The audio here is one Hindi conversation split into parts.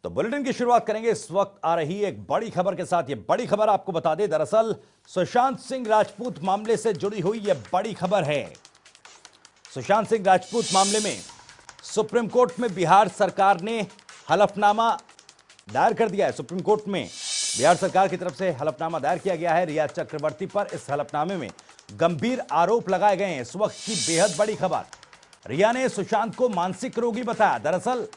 तो बुलेटिन की शुरुआत करेंगे इस वक्त आ रही एक बड़ी खबर के साथ। ये बड़ी खबर आपको बता दें, दरअसल सुशांत सिंह राजपूत मामले से जुड़ी हुई यह बड़ी खबर है। सुशांत सिंह राजपूत मामले में सुप्रीम कोर्ट में बिहार सरकार ने हलफनामा दायर कर दिया है। सुप्रीम कोर्ट में बिहार सरकार की तरफ से हलफनामा दायर किया गया है रिया चक्रवर्ती पर। इस हलफनामे में गंभीर आरोप लगाए गए हैं। इस वक्त की बेहद बड़ी खबर, रिया ने सुशांत को मानसिक रोगी बताया। दरअसल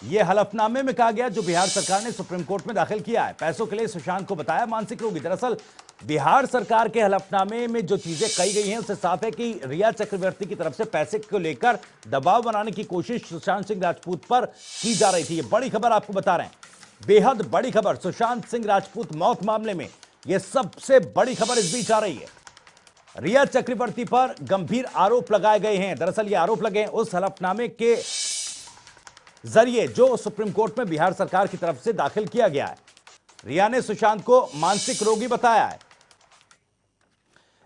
यह हलफनामे में कहा गया जो बिहार सरकार ने सुप्रीम कोर्ट में दाखिल किया है, पैसों के लिए सुशांत को बताया मानसिक रोगी। दरअसल बिहार सरकार के हलफनामे में जो चीजें कही गई हैं उससे साफ है कि रिया चक्रवर्ती की तरफ से पैसे को लेकर दबाव बनाने की कोशिश सुशांत सिंह राजपूत पर की जा रही थी। यह बड़ी खबर आपको बता रहे हैं, बेहद बड़ी खबर। सुशांत सिंह राजपूत मौत मामले में यह सबसे बड़ी खबर इस बीच आ रही है। रिया चक्रवर्ती पर गंभीर आरोप लगाए गए हैं। दरअसल ये आरोप लगे उस हलफनामे के जरिए जो सुप्रीम कोर्ट में बिहार सरकार की तरफ से दाखिल किया गया है। रिया ने सुशांत को मानसिक रोगी बताया है।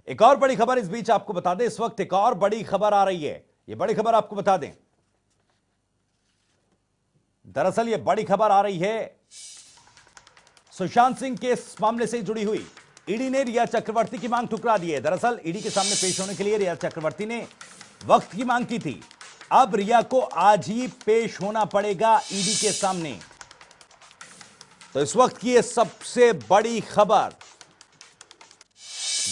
एक और बड़ी खबर इस बीच आपको बता दें, इस वक्त एक और बड़ी खबर आ रही है। यह बड़ी खबर आपको बता दें, दरअसल यह बड़ी खबर आ रही है सुशांत सिंह के इस मामले से जुड़ी हुई। ईडी ने रिया चक्रवर्ती की मांग ठुकरा दी है। दरअसल ईडी के सामने पेश होने के लिए रिया चक्रवर्ती ने वक्त की मांग की थी। अब रिया को आज ही पेश होना पड़ेगा ईडी के सामने। तो इस वक्त की यह सबसे बड़ी खबर,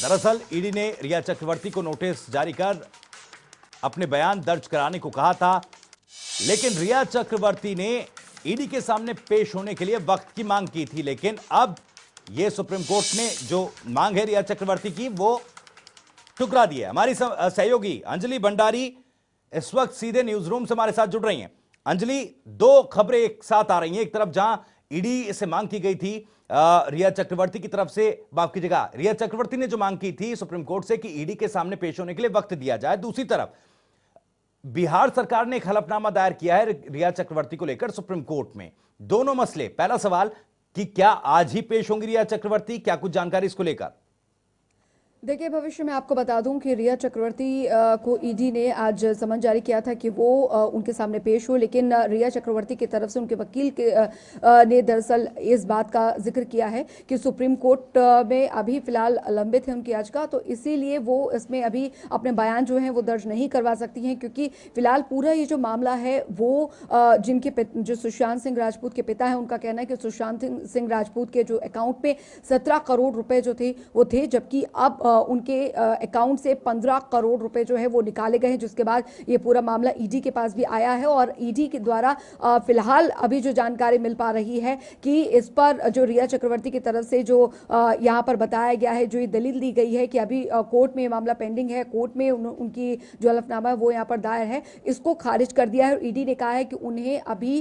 दरअसल ईडी ने रिया चक्रवर्ती को नोटिस जारी कर अपने बयान दर्ज कराने को कहा था, लेकिन रिया चक्रवर्ती ने ईडी के सामने पेश होने के लिए वक्त की मांग की थी। लेकिन अब यह सुप्रीम कोर्ट ने जो मांग है रिया चक्रवर्ती की वो ठुकरा दी है। हमारी सहयोगी अंजलि भंडारी इस वक्त सीधे न्यूज रूम से हमारे साथ जुड़ रही हैं। अंजलि, दो खबरें एक साथ आ रही हैं। एक तरफ जहां ईडी से मांग की गई थी रिया चक्रवर्ती की तरफ से, माफ कीजिएगा, रिया चक्रवर्ती ने जो मांग की थी सुप्रीम कोर्ट से कि ईडी के सामने पेश होने के लिए वक्त दिया जाए, दूसरी तरफ बिहार सरकार ने एक हलफनामा दायर किया है रिया चक्रवर्ती को लेकर सुप्रीम कोर्ट में। दोनों मसले, पहला सवाल कि क्या आज ही पेश होंगी रिया चक्रवर्ती, क्या कुछ जानकारी इसको लेकर? देखिए, भविष्य में आपको बता दूं कि रिया चक्रवर्ती को ईडी ने आज समन जारी किया था कि वो उनके सामने पेश हो, लेकिन रिया चक्रवर्ती की तरफ से उनके वकील ने दरअसल इस बात का जिक्र किया है कि सुप्रीम कोर्ट में अभी फिलहाल लंबित है उनकी याचिका, तो इसीलिए वो इसमें अभी अपने बयान जो हैं वो दर्ज नहीं करवा सकती हैं, क्योंकि फिलहाल पूरा ये जो मामला है वो जो सुशांत सिंह राजपूत के पिता हैं उनका कहना है कि सुशांत सिंह राजपूत के जो अकाउंट में 17 करोड़ रुपए जो थे वो थे, जबकि अब उनके अकाउंट से 15 करोड़ रुपए जो है वो निकाले गए हैं, जिसके बाद ये पूरा मामला ईडी के पास भी आया है। और ईडी के द्वारा फिलहाल अभी जो जानकारी मिल पा रही है कि इस पर जो रिया चक्रवर्ती की तरफ से जो यहाँ पर बताया गया है, जो ये दलील दी गई है कि अभी कोर्ट में मामला पेंडिंग है, कोर्ट में उनकी जो हलफनामा है वो यहाँ पर दायर है, इसको खारिज कर दिया है। और ईडी ने कहा है कि उन्हें अभी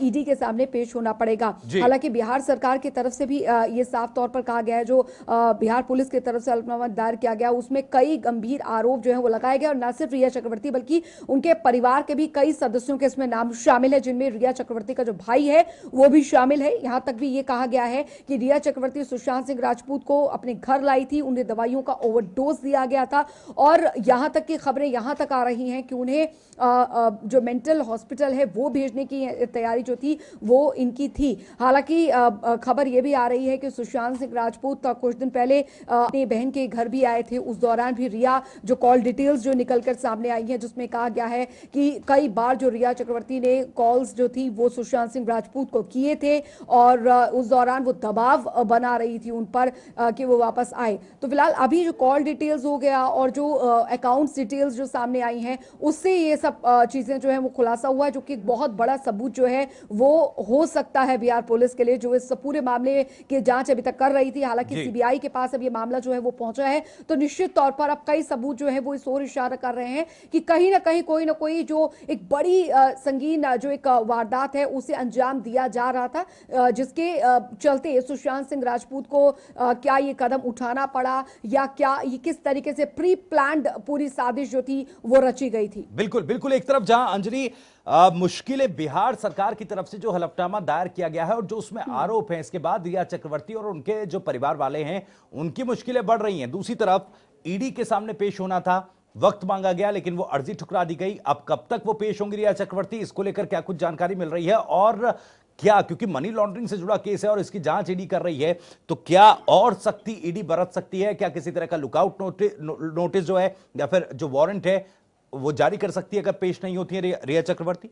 ईडी के सामने पेश होना पड़ेगा। हालांकि बिहार सरकार की तरफ से भी ये साफ तौर पर कहा गया है, जो बिहार पुलिस की तरफ से हलफनामा दायर किया गया उसमें कई गंभीर आरोप जो है वो लगाए गए, और न सिर्फ रिया चक्रवर्ती बल्कि उनके परिवार के भी कई सदस्यों के इसमें नाम शामिल है, जिनमें रिया चक्रवर्ती का जो भाई है वो भी शामिल है। यहां तक भी ये कहा गया है कि रिया चक्रवर्ती सुशांत सिंह राजपूत को अपने घर लाई थी, उन्हें दवाइयों का ओवरडोज दिया गया था, और यहां तक की खबरें यहां तक आ रही हैं कि उन्हें जो मेंटल हॉस्पिटल है वो भेजने की तैयारी जो थी वो इनकी थी। हालांकि खबर यह भी आ रही है कि सुशांत सिंह राजपूत कुछ दिन पहले अपनी बहन के घर भी आए थे, उस दौरान भी रिया जो कॉल डिटेल्स जो निकलकर सामने आई हैं, जिसमें कहा गया है कि कई बार जो रिया चक्रवर्ती ने कॉल्स जो थी वो सुशांत सिंह राजपूत को किए थे, और उस दौरान वो दबाव बना रही थी उन पर कि वो वापस आए। तो फिलहाल अभी जो कॉल डिटेल्स हो गया और जो अकाउंट्स डिटेल्स जो सामने आई हैं, उससे ये सब चीजें जो है वो खुलासा हुआ है, जो कि बहुत बड़ा सबूत जो है वो हो सकता है बिहार पुलिस के लिए, जो इस पूरे मामले की जांच अभी तक कर रही थी। हालांकि सीबीआई के पास अब ये मामला जो है वो पहुंचा है, तो निश्चित तौर पर अब कई सबूत जो है वो इस ओर इशारा कर रहे हैं कि कहीं ना कहीं कोई ना कोई जो एक बड़ी संगीन जो एक वारदात है उसे अंजाम दिया जा रहा था, जिसके चलते सुशांत सिंह राजपूत को क्या ये कदम उठाना पड़ा, या क्या ये किस तरीके से प्री प्लान्ड पूरी साजिश जो थी वो रची गई थी। बिल्कुल बिल्कुल। एक तरफ जहां अंजलि मुश्किलें बिहार सरकार की तरफ से जो हलफनामा दायर किया गया है और जो उसमें आरोप हैं, इसके बाद रिया चक्रवर्ती और उनके जो परिवार वाले हैं उनकी मुश्किलें बढ़ रही हैं। दूसरी तरफ ईडी के सामने पेश होना था, वक्त मांगा गया लेकिन वो अर्जी ठुकरा दी गई। अब कब तक वो पेश होंगी रिया चक्रवर्ती, इसको लेकर क्या कुछ जानकारी मिल रही है और क्या, क्योंकि मनी लॉन्ड्रिंग से जुड़ा केस है और इसकी जांच ईडी कर रही है, तो क्या और सख्ती ईडी बरत सकती है? क्या किसी तरह का लुकआउट नोटिस जो है या फिर जो वारंट है वो जारी कर सकती है अगर पेश नहीं होती है रिया चक्रवर्ती?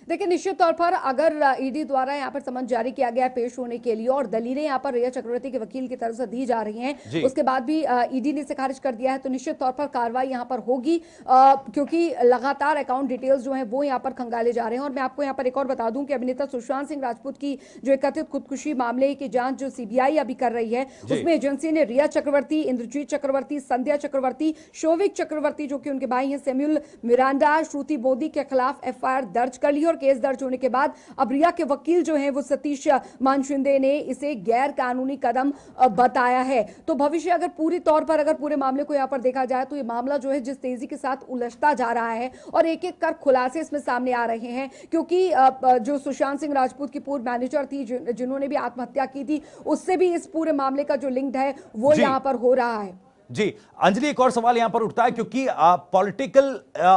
देखिए, निश्चित तौर पर अगर ईडी द्वारा यहाँ पर समन जारी किया गया है पेश होने के लिए और दलीलें यहाँ पर रिया चक्रवर्ती के वकील की तरफ से दी जा रही हैं, उसके बाद भी ईडी ने इसे खारिज कर दिया है, तो निश्चित तौर पर कार्रवाई यहाँ पर होगी, क्योंकि लगातार अकाउंट डिटेल्स जो हैं वो यहाँ पर खंगाले जा रहे हैं। और मैं आपको यहाँ पर एक और बता दूं कि अभिनेता सुशांत सिंह राजपूत की जो कथित खुदकुशी मामले की जांच जो सीबीआई अभी कर रही है, उसमें एजेंसी ने रिया चक्रवर्ती, इंद्रजीत चक्रवर्ती, संध्या चक्रवर्ती, शोविक चक्रवर्ती जो कि उनके भाई हैं, सैमुअल मिरांडा, श्रुति मोदी के खिलाफ एफआईआर दर्ज कर ली और केस दर्ज होने के बाद अब रिया के वकील जो हैं वो सतीश मानशिंदे ने इसे गैर कानूनी कदम बताया है। तो भविष्य अगर पूरी तौर पर अगर पूरे मामले को यहां पर देखा जाए तो ये मामला जो है जिस तेजी के साथ उलझता जा रहा है और एक एक कर खुलासे इसमें सामने आ रहे हैं, क्योंकि जो सुशांत सिंह राजपूत की पूर्व मैनेजर थी जिन्होंने भी आत्महत्या की थी, उससे भी इस पूरे मामले का जो लिंक है वो यहां पर हो रहा है। जी अंजलि, एक और सवाल यहां पर उठता है, क्योंकि पॉलिटिकल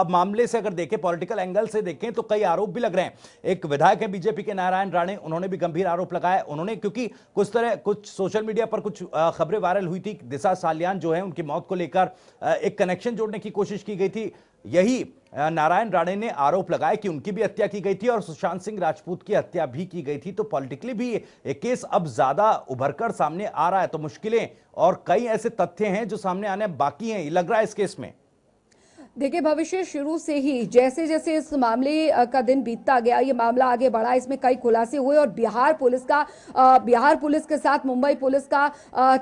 मामले से अगर देखें, पॉलिटिकल एंगल से देखें तो कई आरोप भी लग रहे हैं। एक विधायक है बीजेपी के नारायण राणे, उन्होंने भी गंभीर आरोप लगाया। उन्होंने, क्योंकि कुछ सोशल मीडिया पर कुछ खबरें वायरल हुई थी, दिशा सालियान जो है उनकी मौत को लेकर एक कनेक्शन जोड़ने की कोशिश की गई थी। यही नारायण राणे ने आरोप लगाया कि उनकी भी हत्या की गई थी और सुशांत सिंह राजपूत की हत्या भी की गई थी। तो पॉलिटिकली भी एक केस अब ज्यादा उभरकर सामने आ रहा है, तो मुश्किलें और कई ऐसे तथ्य हैं जो सामने आने बाकी हैं, लग रहा है इस केस में। देखिए, भविष्य शुरू से ही जैसे जैसे इस मामले का दिन बीतता गया, ये मामला आगे बढ़ा, इसमें कई खुलासे हुए और बिहार पुलिस के साथ मुंबई पुलिस का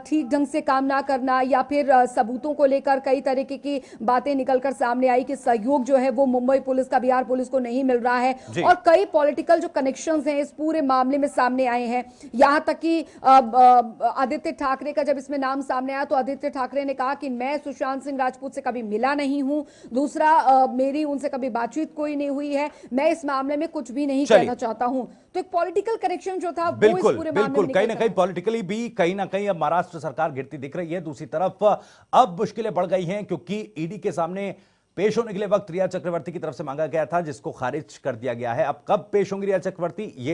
ठीक ढंग से काम ना करना या फिर सबूतों को लेकर कई तरीके की बातें निकलकर सामने आई कि सहयोग जो है वो मुंबई पुलिस का बिहार पुलिस को नहीं मिल रहा है और कई पॉलिटिकल जो कनेक्शंस हैं इस पूरे मामले में सामने आए हैं। यहां तक कि आदित्य ठाकरे का जब इसमें नाम सामने आया तो आदित्य ठाकरे ने कहा कि मैं सुशांत सिंह राजपूत से कभी मिला नहीं हूं, दूसरा मेरी उनसे कभी बातचीत कोई नहीं हुई है, मैं इस मामले में कुछ भी नहीं कहना चाहता हूं। तो एक पॉलिटिकल कनेक्शन जो था वो इस पूरे मामले में कहीं ना कहीं पॉलिटिकली भी कहीं ना कहीं अब महाराष्ट्र सरकार गिरती दिख रही है। दूसरी तरफ अब मुश्किलें बढ़ गई हैं, क्योंकि ईडी के सामने पेश होने के लिए वक्त रिया चक्रवर्ती की तरफ से मांगा गया था, जिसको खारिज कर दिया गया है। अब कब पेश होंगी रिया चक्रवर्ती, ये